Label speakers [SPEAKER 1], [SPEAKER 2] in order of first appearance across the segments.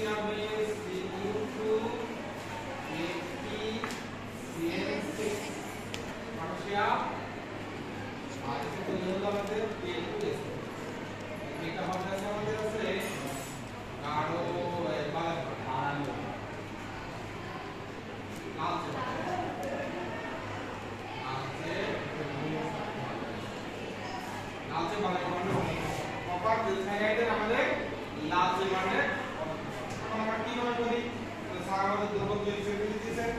[SPEAKER 1] কি হবে C/80CN6 potassium আর এটা হলো আমাদের K2S এটা হবে আমাদের আছে গাঢ় লালচে বাদামি বর্ণের কপার সাইনাইডের আমাদের লালচে বর্ণের এখন আমরা কিভাবে করি তো স্যার আমাদের দ্রবণ তৈরি করে দিয়েছেন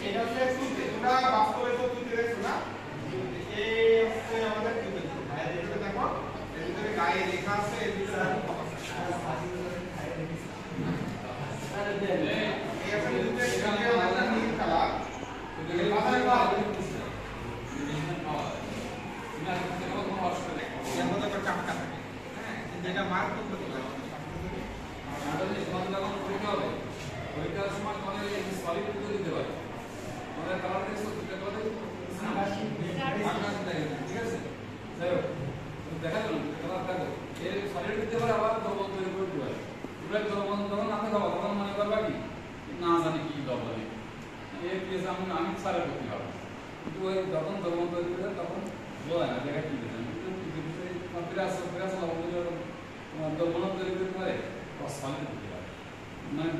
[SPEAKER 1] এটা হচ্ছে তুলতে তোমরা বাস্তবে তো তুলতে দেখছো না এই হচ্ছে আমাদের তুলতে বাইরে দেখো দেখো এর ভিতরে গায়ে লেখা আছে এর ভিতরে এই আছে ভিতরে গায়ে আমাদের নীল কালার এই মাথায় পাওয়া যেটা মার্ক করতে হবে আমাদের সমাধান যখন পরীক্ষা হবে পরীক্ষার সময় তোমাদের এই সলিড উত্তর দিতে পারে তোমাদের কালার টেস্ট করতে পারে ঠিক আছে যাই হোক দেখা গেল কালার দেখো এই সলিড দিতে পারে আবার দ্রবণ তৈরি করতে পারে এবার দ্রবণ যখন আপনি খাবো তখন মনে করবা কি না জানি কি দ্রবণ এই কেস আমি সারা করতে পারবো কিন্তু ওই যখন দ্রবণ তৈরি করে তখন বোঝা না জায়গা কি দিতে ফিরাস দ্রবণ তৈরি করতে পারে সলিড দিতে পারে মানে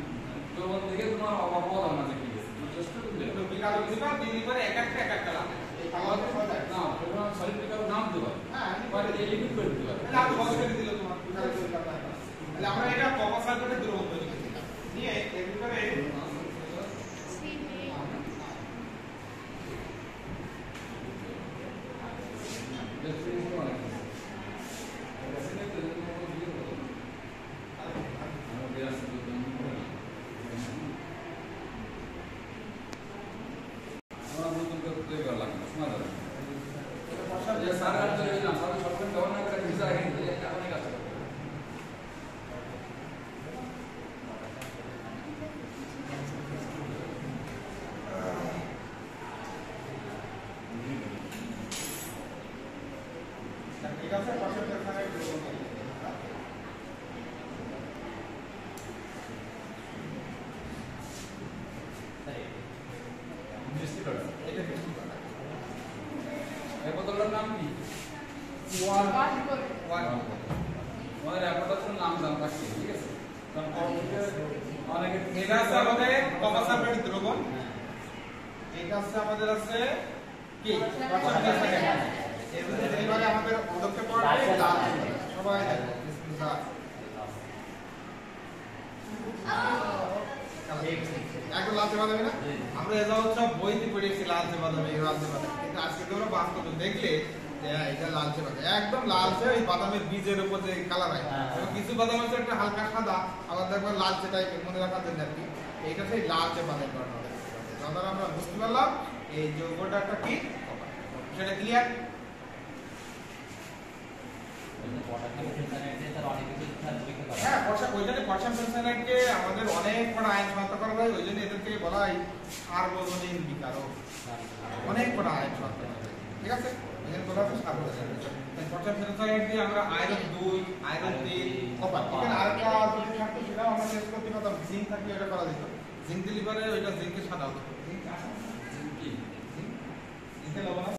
[SPEAKER 1] দ্রবণ থেকে তোমার অভাব না যে কি চেষ্টা করবে বিকাল দিবা দিন পরে এক একটা লাগে এই খাওয়াতে হয় না তোমরা সলিড বিকাল নাম দিবা হ্যাঁ পরে এই লিকুইড করে দিবা তাহলে আমি বল করে দিল তোমার বিকাল তৈরি করতে তাহলে আমরা এটা কপার সালফেটের দ্রবণ তৈরি করতে নিয়ে এর ভিতরে নাম কি নাম জানতে ঠিক আছে অনেকে এটা আছে আমাদের কপার সালফেট দ্রবণ এটা আছে আমাদের আছে কি এবারে আমাদের পদক্ষেপ পড়বে সবাই একদম লালচে বাদামি না আমরা এটা হচ্ছে বইতে পড়েছি লালচে বাদামি কিন্তু আজকে তোমরা বাস্তবে দেখলে এটা লালচে বাদামি একদম লালচে ওই বাদামের বীজের উপর যে কালার হয় এবং কিছু বাদাম আছে একটা হালকা সাদা আবার দেখবে লালচে টাইপের মনে রাখার জন্য আর কি এইটা সেই লালচে বাদামি যখন আমরা বুঝতে পারলাম এই যৌগটা একটা কি সেটা ক্লিয়ার হ্যাঁ পটাশিয়াম সালফেটকে আমাদের অনেক বড় আয়ন শনাক্ত করা হয় ওই জন্য এদেরকে বলা হয় সার্বজনীন বিকারক অনেক বড় আয়ন শনাক্ত করা হয় ঠিক আছে এখানে বলা হয় সার্বজনীন পটাশিয়াম সালফেট দিয়ে আমরা আয়রন 2 আয়রন 3 কপার এখানে আরেকটা যদি থাকতো সেটাও আমরা টেস্ট করতে পারতাম জিঙ্ক থাকলে এটা করা যেত জিঙ্ক দিলে পরে ওইটা জিঙ্কের সাদা হতো জিঙ্ক কি জিঙ্কে লবণ